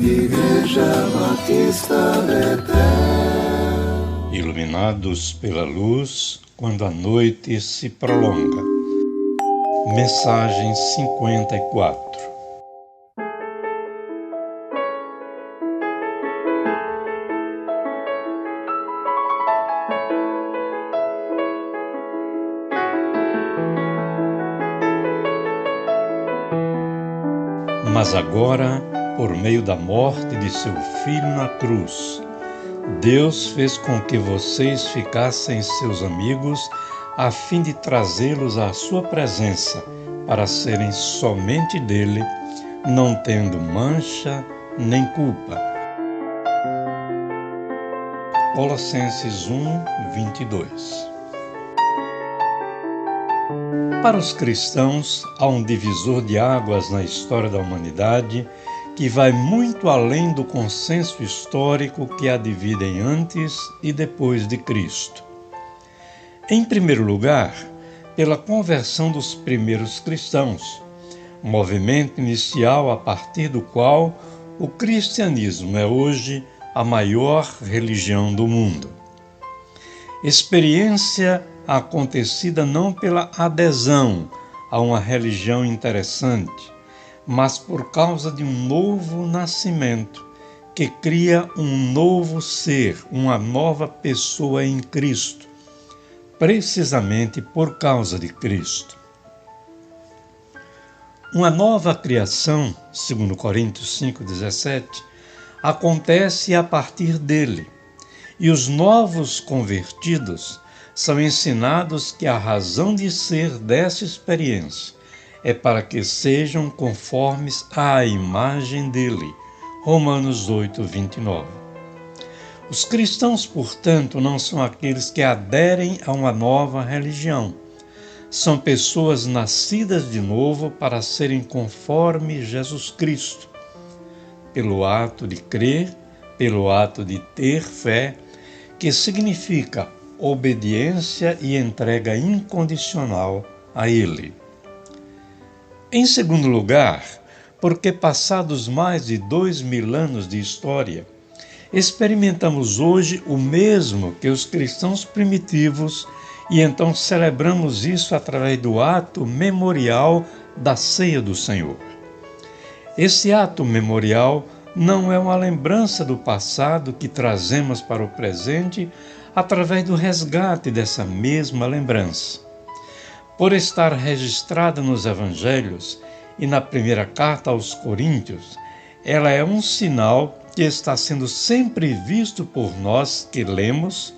Igreja Batista Betel. Iluminados pela luz, quando a noite se prolonga. Mensagem 54. Mas agora, por meio da morte de seu Filho na cruz, Deus fez com que vocês ficassem seus amigos, a fim de trazê-los à sua presença, para serem somente dele, não tendo mancha nem culpa. Colossenses 1:22. Para os cristãos, há um divisor de águas na história da humanidade que vai muito além do consenso histórico que a dividem antes e depois de Cristo. Em primeiro lugar, pela conversão dos primeiros cristãos, movimento inicial a partir do qual o cristianismo é hoje a maior religião do mundo. Experiência acontecida não pela adesão a uma religião interessante, mas por causa de um novo nascimento que cria um novo ser, uma nova pessoa em Cristo, precisamente por causa de Cristo. Uma nova criação, segundo Coríntios 5:17, acontece a partir dele, e os novos convertidos são ensinados que a razão de ser dessa experiência é para que sejam conformes à imagem dele. Romanos 8:29. Os cristãos, portanto, não são aqueles que aderem a uma nova religião. São pessoas nascidas de novo para serem conforme Jesus Cristo, pelo ato de crer, pelo ato de ter fé, que significa obediência e entrega incondicional a Ele. Em segundo lugar, porque passados mais de 2000 anos de história, experimentamos hoje o mesmo que os cristãos primitivos e então celebramos isso através do ato memorial da Ceia do Senhor. Esse ato memorial não é uma lembrança do passado que trazemos para o presente através do resgate dessa mesma lembrança. Por estar registrada nos Evangelhos e na primeira carta aos Coríntios, ela é um sinal que está sendo sempre visto por nós que lemos,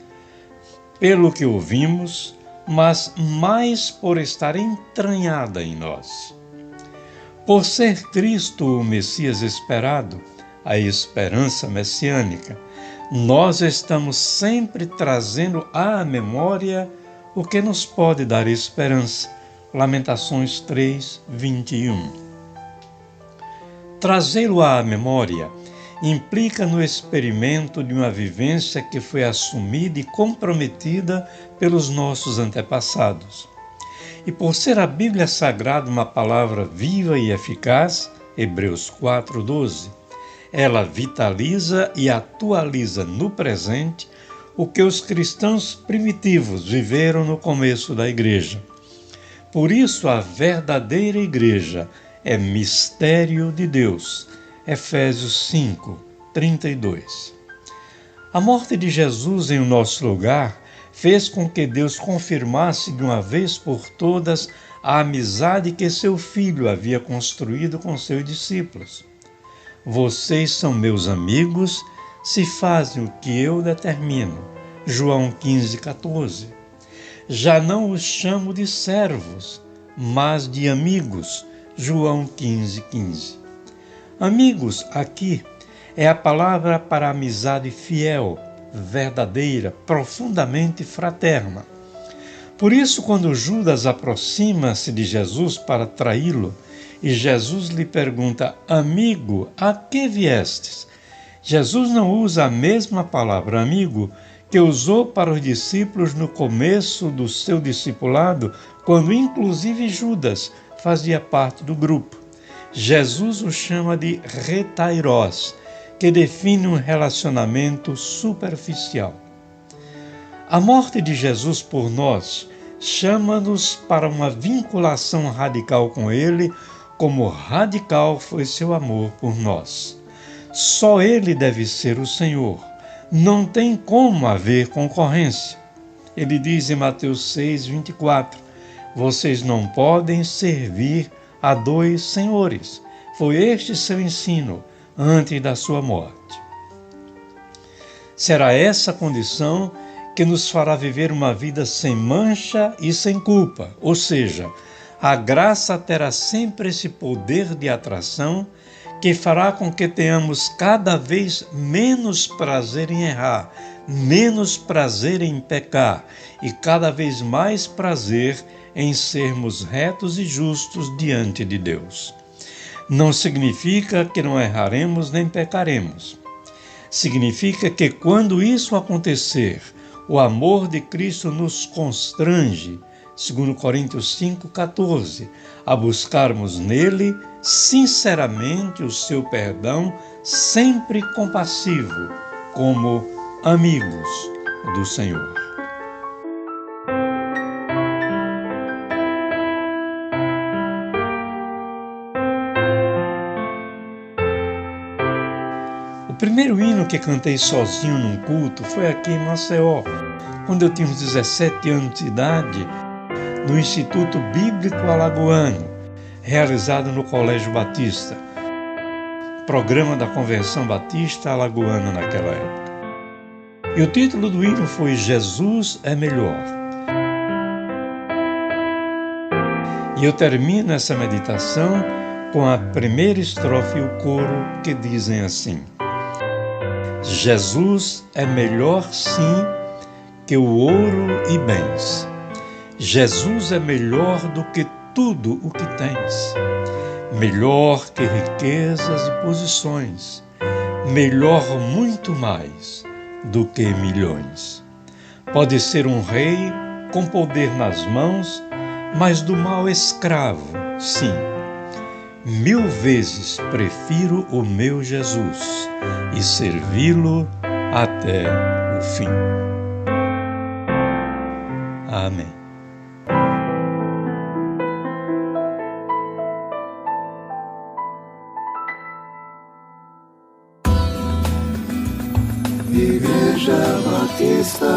pelo que ouvimos, mas mais por estar entranhada em nós. Por ser Cristo o Messias esperado, a esperança messiânica, nós estamos sempre trazendo à memória o que nos pode dar esperança. Lamentações 3:21. Trazê-lo à memória implica no experimento de uma vivência que foi assumida e comprometida pelos nossos antepassados. E por ser a Bíblia Sagrada uma palavra viva e eficaz, Hebreus 4:12, ela vitaliza e atualiza no presente o que os cristãos primitivos viveram no começo da igreja. Por isso, a verdadeira igreja é mistério de Deus. Efésios 5:32. A morte de Jesus em nosso lugar fez com que Deus confirmasse de uma vez por todas a amizade que seu Filho havia construído com seus discípulos. Vocês são meus amigos se fazem o que eu determino. João 15:14. Já não os chamo de servos, mas de amigos. João 15:15. Amigos, aqui, é a palavra para amizade fiel, verdadeira, profundamente fraterna. Por isso, quando Judas aproxima-se de Jesus para traí-lo, e Jesus lhe pergunta: amigo, a que viestes? Jesus não usa a mesma palavra amigo que usou para os discípulos no começo do seu discipulado, quando inclusive Judas fazia parte do grupo. Jesus o chama de retairós, que define um relacionamento superficial. A morte de Jesus por nós chama-nos para uma vinculação radical com Ele, como radical foi seu amor por nós. Só Ele deve ser o Senhor. Não tem como haver concorrência. Ele diz em Mateus 6:24, vocês não podem servir a dois senhores. Foi este seu ensino antes da sua morte. Será essa condição que nos fará viver uma vida sem mancha e sem culpa, ou seja, a graça terá sempre esse poder de atração que fará com que tenhamos cada vez menos prazer em errar, menos prazer em pecar e cada vez mais prazer em sermos retos e justos diante de Deus. Não significa que não erraremos nem pecaremos. Significa que quando isso acontecer, o amor de Cristo nos constrange, segundo Coríntios 5:14, a buscarmos nele sinceramente o seu perdão, sempre compassivo, como amigos do Senhor. O primeiro hino que cantei sozinho num culto foi aqui em Maceió, quando eu tinha uns 17 anos de idade, no Instituto Bíblico Alagoano, realizado no Colégio Batista, programa da Convenção Batista Alagoana naquela época. E o título do hino foi Jesus é Melhor. E eu termino essa meditação com a primeira estrofe e o coro que dizem assim: Jesus é melhor sim que o ouro e bens. Jesus é melhor do que tudo o que tens. Melhor que riquezas e posições. Melhor muito mais do que milhões. Pode ser um rei com poder nas mãos, mas do mal escravo, sim. 1000 vezes prefiro o meu Jesus e servi-lo até o fim. Amém. Igreja Batista